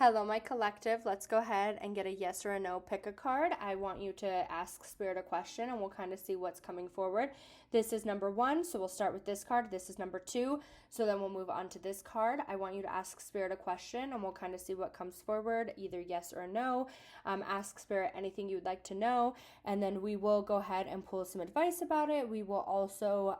Hello, my collective. Let's go ahead and get a yes or a no. Pick a card. I want you to ask Spirit a question and we'll kind of see what's coming forward. This is number 1, so we'll start with this card. This is number 2, so then we'll move on to this card. I want you to ask Spirit a question and we'll kind of see what comes forward, either yes or no. Ask Spirit anything you would like to know, and then we will go ahead and pull some advice about it. We will also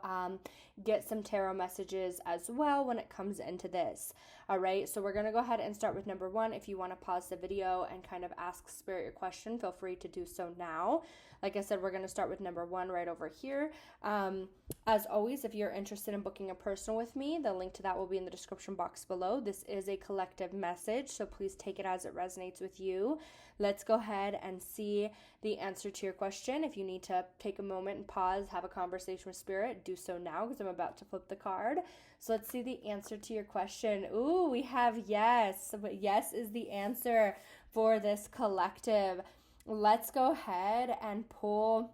get some tarot messages as well when it comes into this. All right, so we're going to go ahead and start with number 1. If you want to pause the video and kind of ask Spirit your question, feel free to do so now. Like I said, we're going to start with number 1 right over here. As always, if you're interested in booking a personal with me, the link to that will be in the description box below. This is a collective message, so please take it as it resonates with you. Let's go ahead and see the answer to your question. If you need to take a moment and pause, have a conversation with Spirit, do so now because I'm about to flip the card. So let's see the answer to your question. Ooh, we have yes. Yes is the answer for this collective. Let's go ahead and pull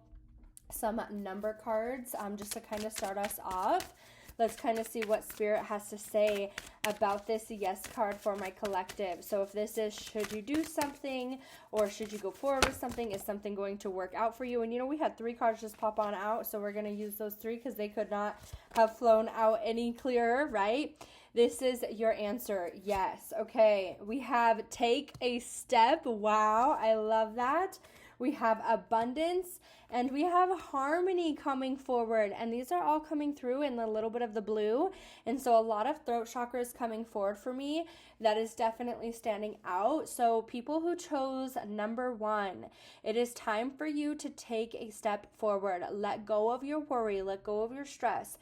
some number cards just to kind of start us off. Let's kind of see what Spirit has to say about this yes card for my collective. So if this is, should you do something or should you go forward with something? Is something going to work out for you? And you know, we had 3 cards just pop on out, so we're going to use those 3 because they could not have flown out any clearer, right? This is your answer. Yes. Okay. We have take a step. Wow. I love that. We have abundance and we have harmony coming forward. And these are all coming through in a little bit of the blue. And so a lot of throat chakra is coming forward for me. That is definitely standing out. So people who chose number 1, it is time for you to take a step forward. Let go of your worry. Let go of your stress.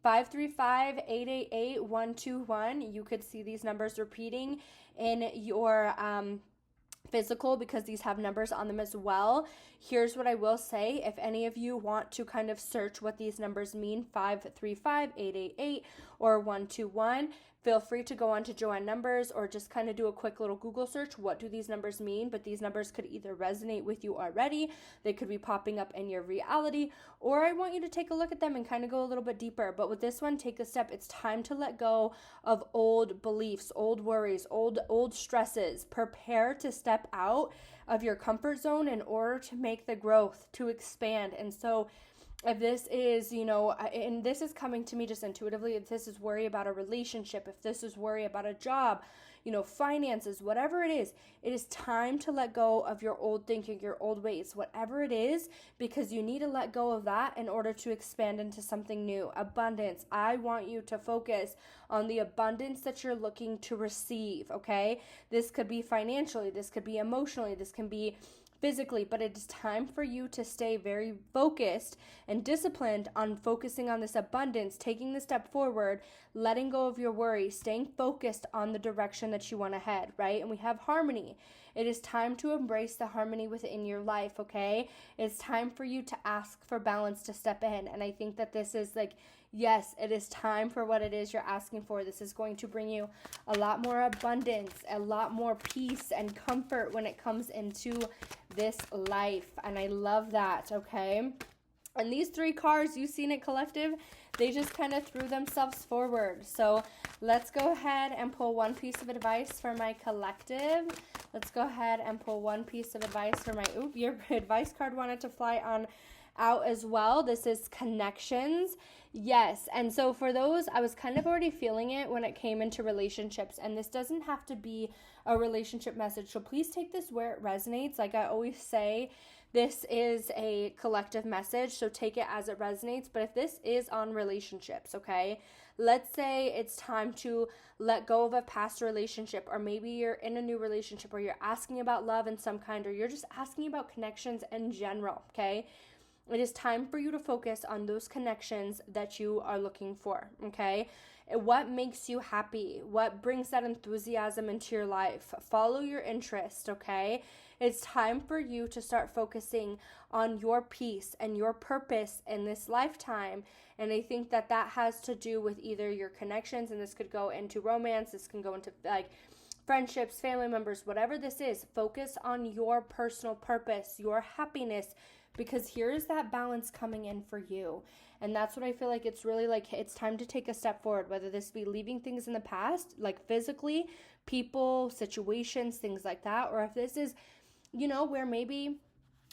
535-888-121. You could see these numbers repeating in your physical because these have numbers on them as well. Here's what I will say. If any of you want to kind of search what these numbers mean, 535-888 or 121, feel free to go on to Joanne Numbers or just kind of do a quick little Google search. What do these numbers mean? But these numbers could either resonate with you already, they could be popping up in your reality, or I want you to take a look at them and kind of go a little bit deeper. But with this one, take a step. It's time to let go of old beliefs, old worries, old stresses. Prepare to step out of your comfort zone in order to make the growth, to expand. And so if this is, and this is coming to me just intuitively, if this is worry about a relationship, if this is worry about a job, finances, whatever it is time to let go of your old thinking, your old ways, whatever it is, because you need to let go of that in order to expand into something new. Abundance. I want you to focus on the abundance that you're looking to receive, okay? This could be financially, this could be emotionally, this can be physically, but it is time for you to stay very focused and disciplined on focusing on this abundance, taking the step forward, letting go of your worry, staying focused on the direction that you want to head, right? And we have harmony. It is time to embrace the harmony within your life, okay? It's time for you to ask for balance to step in. And I think that this is yes, it is time for what it is you're asking for. This is going to bring you a lot more abundance, a lot more peace and comfort when it comes into this life. And I love that, okay? And these 3 cards, you've seen it, collective, they just kind of threw themselves forward. So let's go ahead and pull one piece of advice for my collective. Let's go ahead and pull one piece of advice for my, your advice card wanted to fly on out as well. This is connections. Yes. And so for those, I was kind of already feeling it when it came into relationships, and this doesn't have to be a relationship message. So please take this where it resonates. Like I always say, this is a collective message, so take it as it resonates. But if this is on relationships, okay, let's say it's time to let go of a past relationship, or maybe you're in a new relationship, or you're asking about love in some kind, or you're just asking about connections in general, okay? It is time for you to focus on those connections that you are looking for, okay? What makes you happy? What brings that enthusiasm into your life? Follow your interest, okay? It's time for you to start focusing on your peace and your purpose in this lifetime. And I think that has to do with either your connections, and this could go into romance, this can go into friendships, family members, whatever this is. Focus on your personal purpose, your happiness, because here is that balance coming in for you. And that's what I feel like it's really like, it's time to take a step forward, whether this be leaving things in the past, like physically, people, situations, things like that, or if this is, where maybe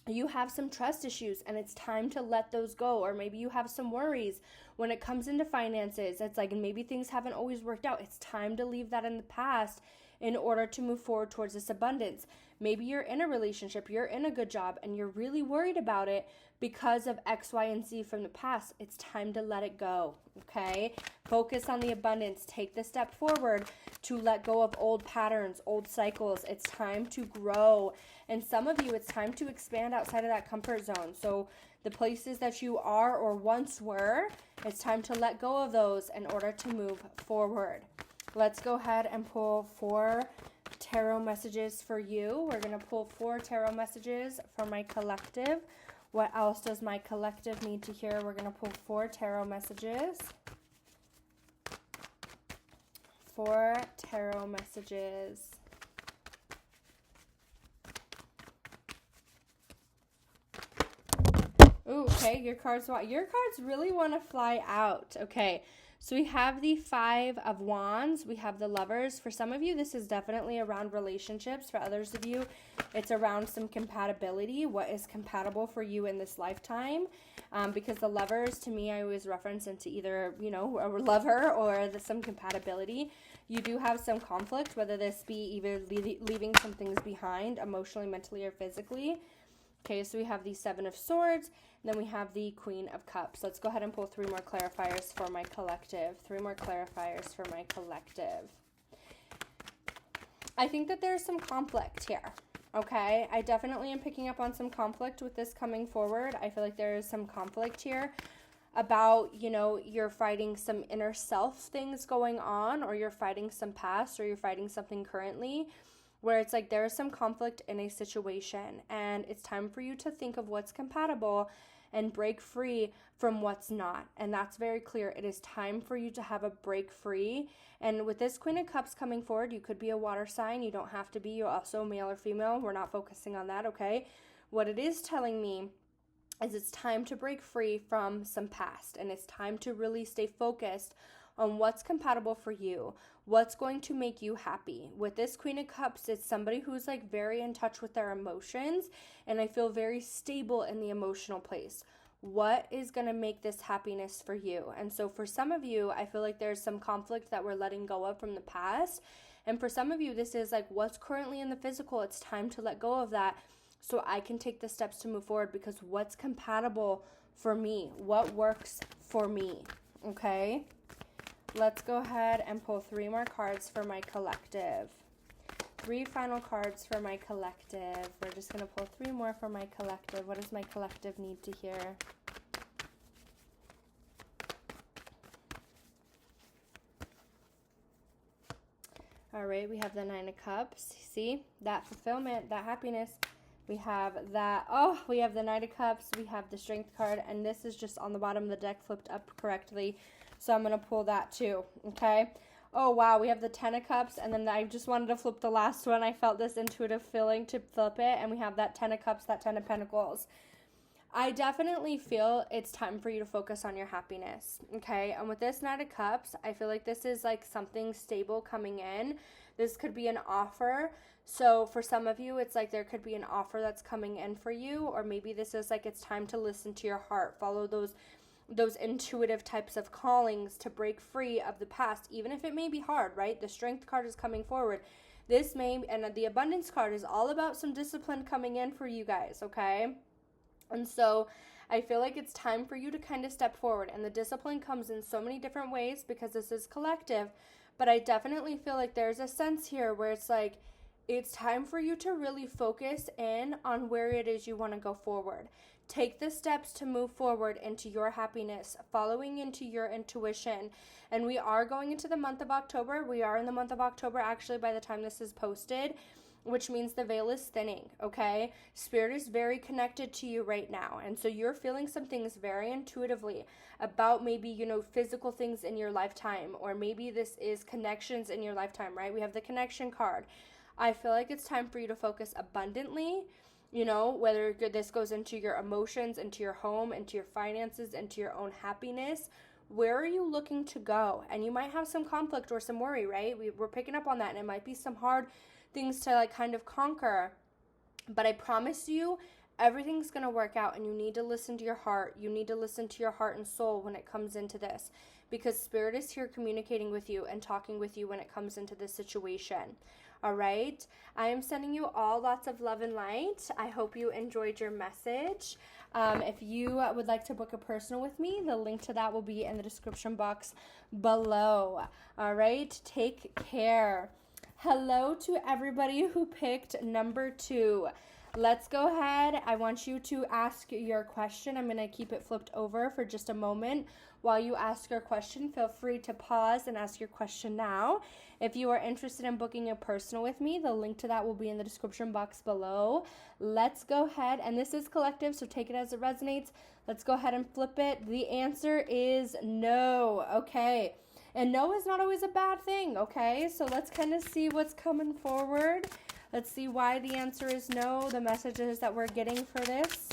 you have some trust issues and it's time to let those go, or maybe you have some worries when it comes into finances. It's like, and maybe things haven't always worked out. It's time to leave that in the past in order to move forward towards this abundance. Maybe you're in a relationship, you're in a good job, and you're really worried about it because of X, Y, and Z from the past. It's time to let it go, okay? Focus on the abundance. Take the step forward to let go of old patterns, old cycles. It's time to grow. And some of you, it's time to expand outside of that comfort zone. So the places that you are or once were, it's time to let go of those in order to move forward. Let's go ahead and pull 4 tarot messages for you. We're going to pull 4 tarot messages for my collective. What else does my collective need to hear? We're going to pull 4 tarot messages. 4 tarot messages. Ooh, okay, your cards really want to fly out. Okay, so we have the 5 of Wands. We have the Lovers. For some of you, this is definitely around relationships. For others of you, it's around some compatibility. What is compatible for you in this lifetime? Because the Lovers, to me, I always reference into either, a lover or some compatibility. You do have some conflict, whether this be either leaving some things behind, emotionally, mentally, or physically. Okay, so we have the 7 of Swords, and then we have the Queen of Cups. Let's go ahead and pull 3 more clarifiers for my collective. 3 more clarifiers for my collective. I think that there's some conflict here, okay? I definitely am picking up on some conflict with this coming forward. I feel like there is some conflict here about, you're fighting some inner self things going on, or you're fighting some past, or you're fighting something currently, where it's like there is some conflict in a situation, and it's time for you to think of what's compatible and break free from what's not. And that's very clear. It is time for you to have a break free. And with this Queen of Cups coming forward, you could be a water sign. You don't have to be. You're also male or female. We're not focusing on that, okay? What it is telling me is it's time to break free from some past, and it's time to really stay focused on what's compatible for you, what's going to make you happy. With this Queen of Cups, it's somebody who's like very in touch with their emotions, and I feel very stable in the emotional place. What is going to make this happiness for you? And so for some of you, I feel like there's some conflict that we're letting go of from the past. And for some of you, this is like what's currently in the physical. It's time to let go of that so I can take the steps to move forward, because what's compatible for me, what works for me, okay? Let's go ahead and pull 3 more cards for my collective. 3 final cards for my collective. We're just going to pull 3 more for my collective. What does my collective need to hear? All right, we have the 9 of Cups. See, that fulfillment, that happiness. We have that, we have the Knight of Cups. We have the Strength card, and this is just on the bottom of the deck flipped up correctly. So I'm going to pull that too, okay? Oh, wow, we have the 10 of Cups, and then I just wanted to flip the last one. I felt this intuitive feeling to flip it, and we have that 10 of Cups, that 10 of Pentacles. I definitely feel it's time for you to focus on your happiness, okay? And with this Knight of Cups, I feel like this is like something stable coming in. This could be an offer. So for some of you, it's like there could be an offer that's coming in for you, or maybe this is like it's time to listen to your heart, follow those intuitive types of callings to break free of the past, even if it may be hard, right? The Strength card is coming forward. And the Abundance card is all about some discipline coming in for you guys, okay? And so I feel like it's time for you to kind of step forward, and the discipline comes in so many different ways because this is collective, but I definitely feel like there's a sense here where it's like, it's time for you to really focus in on where it is you want to go forward. Take the steps to move forward into your happiness, following into your intuition. And we are going into the month of October. We are in the month of October, actually, by the time this is posted, which means the veil is thinning, okay? Spirit is very connected to you right now. And so you're feeling some things very intuitively about maybe, physical things in your lifetime, or maybe this is connections in your lifetime, right? We have the connection card. I feel like it's time for you to focus abundantly You know, whether this goes into your emotions, into your home, into your finances, into your own happiness. Where are you looking to go? And you might have some conflict or some worry, right? We're picking up on that, and it might be some hard things to like kind of conquer. But I promise you, everything's going to work out, and you need to listen to your heart. You need to listen to your heart and soul when it comes into this, because Spirit is here communicating with you and talking with you when it comes into this situation. All right. I am sending you all lots of love and light. I hope you enjoyed your message. If you would like to book a personal with me, the link to that will be in the description box below. All right. Take care. Hello to everybody who picked number 2. Let's go ahead. I want you to ask your question. I'm going to keep it flipped over for just a moment. While you ask your question, feel free to pause and ask your question now. If you are interested in booking a personal with me, the link to that will be in the description box below. Let's go ahead, and this is collective, so take it as it resonates. Let's go ahead and flip it. The answer is no, okay? And no is not always a bad thing, okay? So let's kind of see what's coming forward. Let's see why the answer is no, the messages that we're getting for this.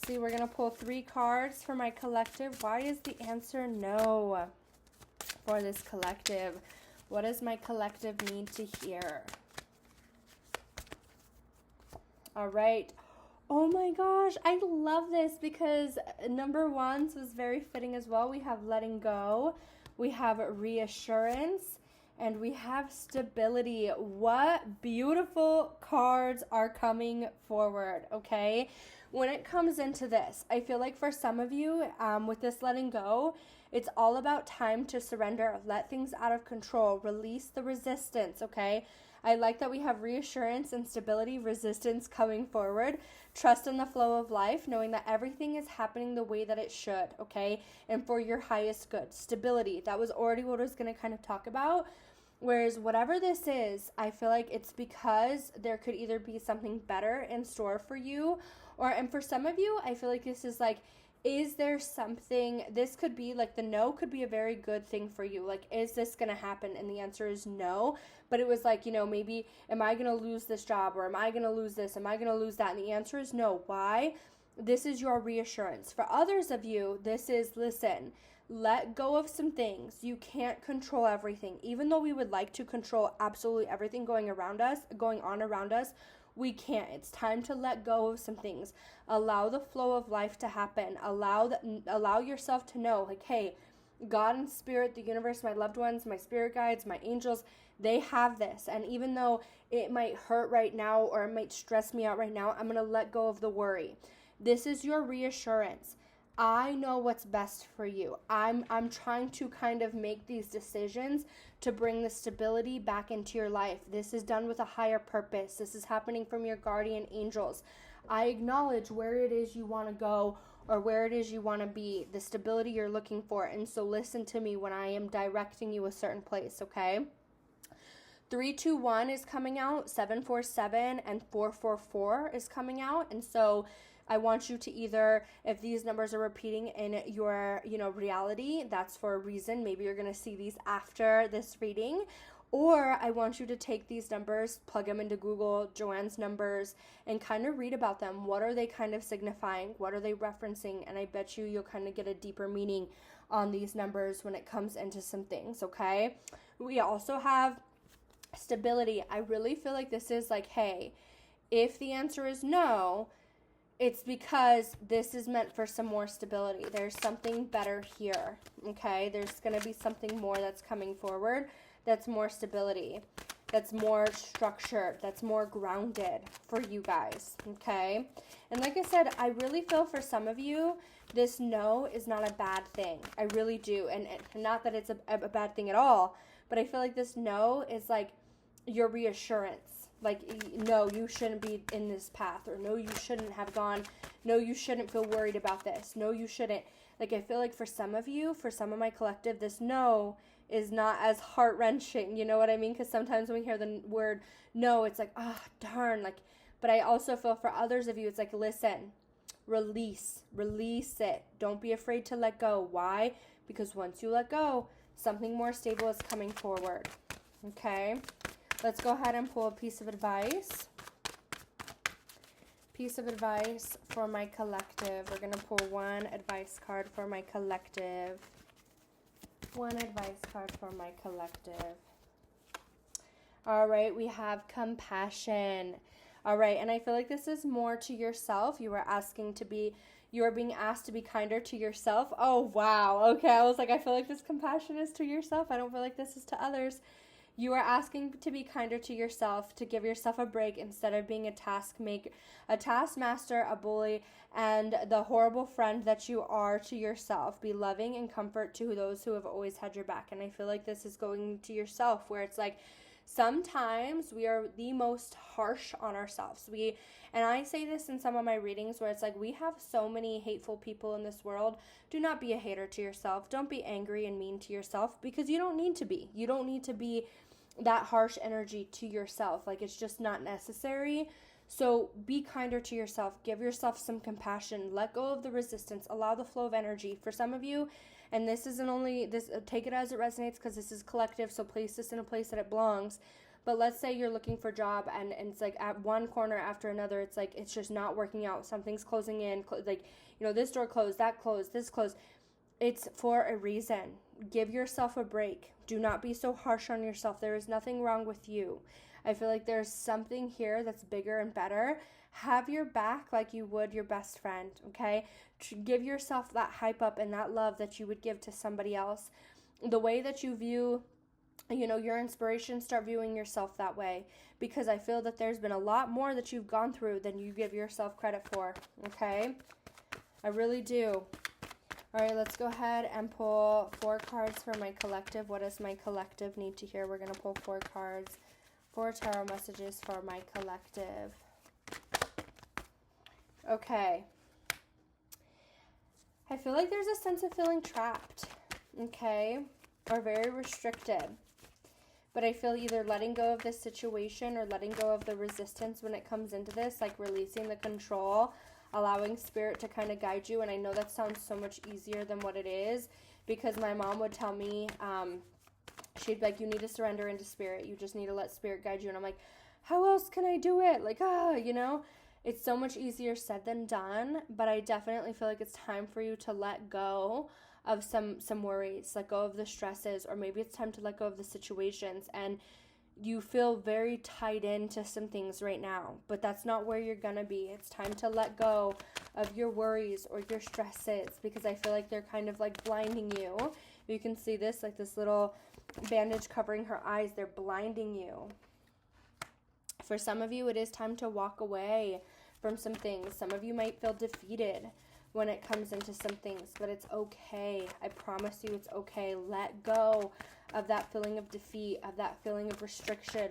See, we're going to pull 3 cards for my collective. Why is the answer no for this collective? What does my collective need to hear? All right. Oh my gosh, I love this because number 1 was very fitting as well. We have letting go, we have reassurance, and we have stability. What beautiful cards are coming forward, okay? When it comes into this, I feel like for some of you, with this letting go, it's all about time to surrender, let things out of control, release the resistance, okay? I like that we have reassurance and stability, resistance coming forward, trust in the flow of life, knowing that everything is happening the way that it should, okay? And for your highest good. Stability, that was already what I was going to kind of talk about. Whereas whatever this is, I feel like it's because there could either be something better in store for you, and for some of you, I feel like this is like, is there something, this could be like the no could be a very good thing for you. Like, is this going to happen? And the answer is no. But it was like, you know, maybe, am I going to lose this job? Or am I going to lose this? Am I going to lose that? And the answer is no. Why? This is your reassurance. For others of you, this is, listen, let go of some things. You can't control everything. Even though we would like to control absolutely everything going on around us, we can't. It's time to let go of some things. Allow the flow of life to happen. Allow yourself to know, like, hey, God and Spirit, the universe, my loved ones, my spirit guides, my angels, they have this. And even though it might hurt right now or it might stress me out right now, I'm going to let go of the worry. This is your reassurance. I know what's best for you. I'm trying to kind of make these decisions to bring the stability back into your life. This is done with a higher purpose. This is happening from your guardian angels. I acknowledge where it is you want to go or where it is you want to be, the stability you're looking for. And so listen to me when I am directing you a certain place, okay? 321 is coming out, 747 and 444 is coming out. And so I want you to either, if these numbers are repeating in your, reality, that's for a reason. Maybe you're going to see these after this reading. Or I want you to take these numbers, plug them into Google, Joanne's numbers, and kind of read about them. What are they kind of signifying? What are they referencing? And I bet you'll kind of get a deeper meaning on these numbers when it comes into some things, okay? We also have stability. I really feel like this is like, hey, if the answer is no, it's because this is meant for some more stability. There's something better here, okay? There's going to be something more that's coming forward that's more stability, that's more structured, that's more grounded for you guys, okay? And like I said, I really feel for some of you, this no is not a bad thing. I really do. And not that it's a bad thing at all, but I feel like this no is like your reassurance. Like, no, you shouldn't be in this path, or no, you shouldn't have gone, no, you shouldn't feel worried about this, no, you shouldn't. Like, I feel like for some of you, for some of my collective, this no is not as heart-wrenching, you know what I mean? Because sometimes when we hear the word no, it's like, oh, darn, like, but I also feel for others of you, it's like, listen, release it. Don't be afraid to let go. Why? Because once you let go, something more stable is coming forward, okay? Let's go ahead and pull a piece of advice. Piece of advice for my collective. We're going to pull one advice card for my collective. One advice card for my collective. All right, we have compassion. All right, and I feel like this is more to yourself. You are being asked to be kinder to yourself. Oh, wow. Okay, I was like, I feel like this compassion is to yourself. I don't feel like this is to others. You are asking to be kinder to yourself, to give yourself a break instead of being a taskmaster, a bully, and the horrible friend that you are to yourself. Be loving and comfort to those who have always had your back. And I feel like this is going to yourself, where it's like, sometimes we are the most harsh on ourselves. And I say this in some of my readings where it's like, we have so many hateful people in this world. Do not be a hater to yourself. Don't be angry and mean to yourself, because you don't need to be. You don't need to be that harsh energy to yourself. Like, it's just not necessary. So be kinder to yourself. Give yourself some compassion. Let go of the resistance. Allow the flow of energy. For some of you, and this isn't only this, take it as it resonates, because this is collective, so place this in a place that it belongs. But let's say you're looking for a job, and it's like at one corner after another, it's like it's just not working out. Something's closing in, this door closed, that closed, this closed. It's for a reason. Give yourself a break. Do not be so harsh on yourself. There is nothing wrong with you. I feel like there's something here that's bigger and better. Have your back like you would your best friend, okay? Give yourself that hype up and that love that you would give to somebody else. The way that you view, your inspiration, start viewing yourself that way, because I feel that there's been a lot more that you've gone through than you give yourself credit for, okay? I really do. All right, let's go ahead and pull 4 cards for my collective. What does my collective need to hear? We're going to pull 4 cards, 4 tarot messages for my collective. Okay. I feel like there's a sense of feeling trapped, okay, or very restricted. But I feel either letting go of this situation or letting go of the resistance when it comes into this, like releasing the control, allowing spirit to kind of guide you. And I know that sounds so much easier than what it is, because my mom would tell me, she'd be like, you need to surrender into spirit. You just need to let spirit guide you. And I'm like, how else can I do it? Like, it's so much easier said than done. But I definitely feel like it's time for you to let go of some worries, let go of the stresses, or maybe it's time to let go of the situations. And you feel very tied into some things right now, but that's not where you're gonna be. It's time to let go of your worries or your stresses, because I feel like they're kind of like blinding you. You can see this, like this little bandage covering her eyes. They're blinding you. For some of you, it is time to walk away from some things. Some of you might feel defeated when it comes into some things, but it's okay. I promise you it's okay. Let go of that feeling of defeat, of that feeling of restriction,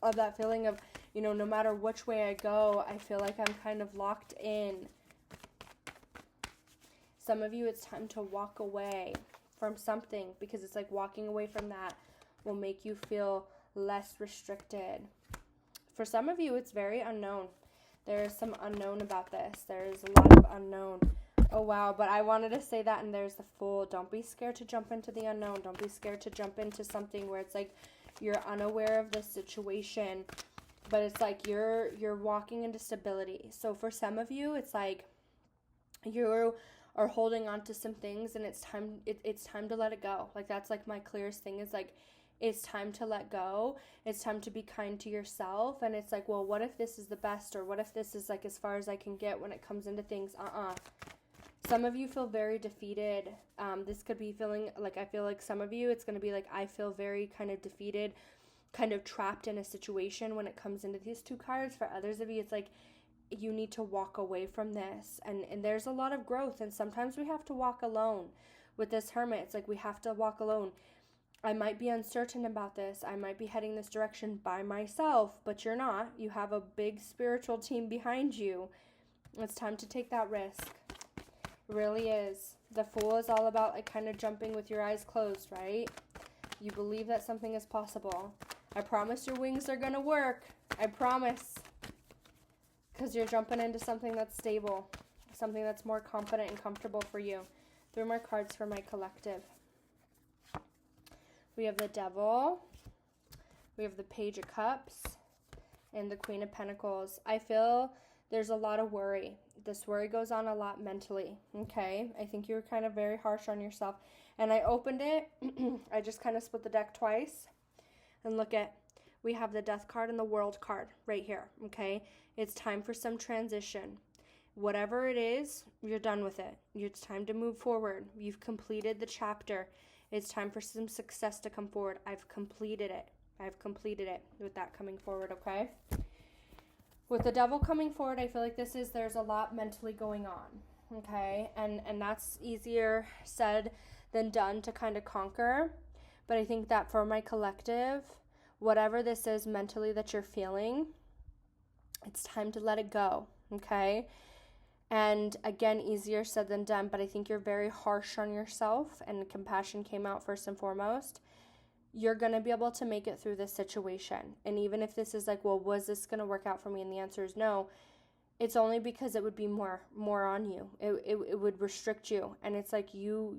of that feeling of, no matter which way I go, I feel like I'm kind of locked in. Some of you, it's time to walk away from something, because it's like walking away from that will make you feel less restricted. For some of you, it's very unknown. There is some unknown about this. There is a lot of unknown. Oh, wow. But I wanted to say that, and there's the Fool. Don't be scared to jump into the unknown. Don't be scared to jump into something where it's like you're unaware of the situation, but it's like you're walking into stability. So for some of you, it's like you are holding on to some things, and it's time to let it go. Like, that's like my clearest thing, is like, it's time to let go. It's time to be kind to yourself. And it's like, well, what if this is the best? Or what if this is like as far as I can get when it comes into things? Some of you feel very defeated. This could be feeling like, I feel like some of you, it's going to be like, I feel very kind of defeated, kind of trapped in a situation when it comes into these 2 cards. For others of you, it's like, you need to walk away from this. And there's a lot of growth. And sometimes we have to walk alone. With this Hermit, it's like we have to walk alone. I might be uncertain about this. I might be heading this direction by myself, but you're not. You have a big spiritual team behind you. It's time to take that risk. It really is. The Fool is all about like kind of jumping with your eyes closed, right? You believe that something is possible. I promise your wings are going to work. I promise. Because you're jumping into something that's stable, something that's more confident and comfortable for you. 3 more cards for my collective. We have the Devil, we have the Page of Cups, and the Queen of Pentacles. I feel there's a lot of worry. This worry goes on a lot mentally, okay? I think you're kind of very harsh on yourself. And I opened it. I just kind of split the deck twice. And look at, we have the Death card and the World card right here, okay? It's time for some transition. Whatever it is, you're done with it. It's time to move forward. You've completed the chapter. It's time for some success to come forward. I've completed it. I've completed it with that coming forward, okay? With the Devil coming forward, I feel like there's a lot mentally going on, okay? And that's easier said than done to kind of conquer. But I think that for my collective, whatever this is mentally that you're feeling, it's time to let it go, okay? And again, easier said than done, but I think you're very harsh on yourself, and compassion came out first and foremost. You're going to be able to make it through this situation. And even if this is like, well, was this going to work out for me? And the answer is no. It's only because it would be more on you. It would restrict you. And it's like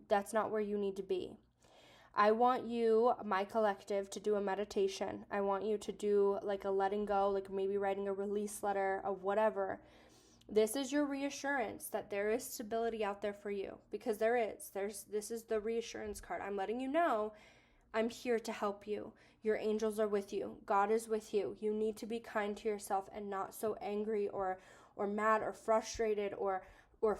that's not where you need to be. I want you, my collective, to do a meditation. I want you to do like a letting go, like maybe writing a release letter of whatever. This is your reassurance that there is stability out there for you, because there is. This is the reassurance card. I'm letting you know I'm here to help you. Your angels are with you. God is with you. You need to be kind to yourself and not so angry or mad or frustrated or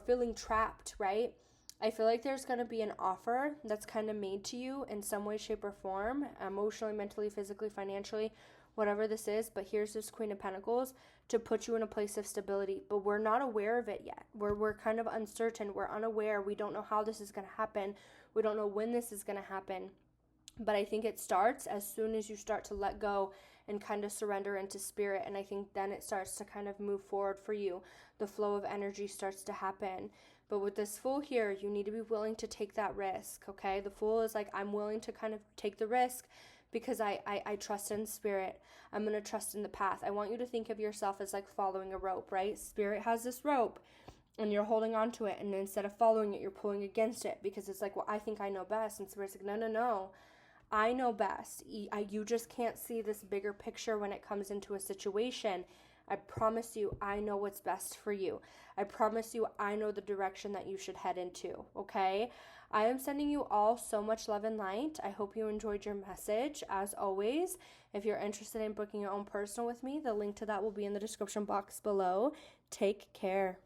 feeling trapped, right? I feel like there's going to be an offer that's kind of made to you in some way, shape, or form, emotionally, mentally, physically, financially, whatever this is. But here's this Queen of Pentacles to put you in a place of stability. But we're not aware of it yet. We're kind of uncertain. We're unaware. We don't know how this is going to happen. We don't know when this is going to happen. But I think it starts as soon as you start to let go and kind of surrender into spirit. And I think then it starts to kind of move forward for you. The flow of energy starts to happen. But with this Fool here, you need to be willing to take that risk, okay? The Fool is like, I'm willing to kind of take the risk because I trust in spirit. I'm going to trust in the path. I want you to think of yourself as like following a rope, right? Spirit has this rope and you're holding on to it. And instead of following it, you're pulling against it because it's like, well, I think I know best. And Spirit's like, no. I know best. You just can't see this bigger picture when it comes into a situation. I promise you, I know what's best for you. I promise you, I know the direction that you should head into, okay? I am sending you all so much love and light. I hope you enjoyed your message. As always, if you're interested in booking your own personal with me, the link to that will be in the description box below. Take care.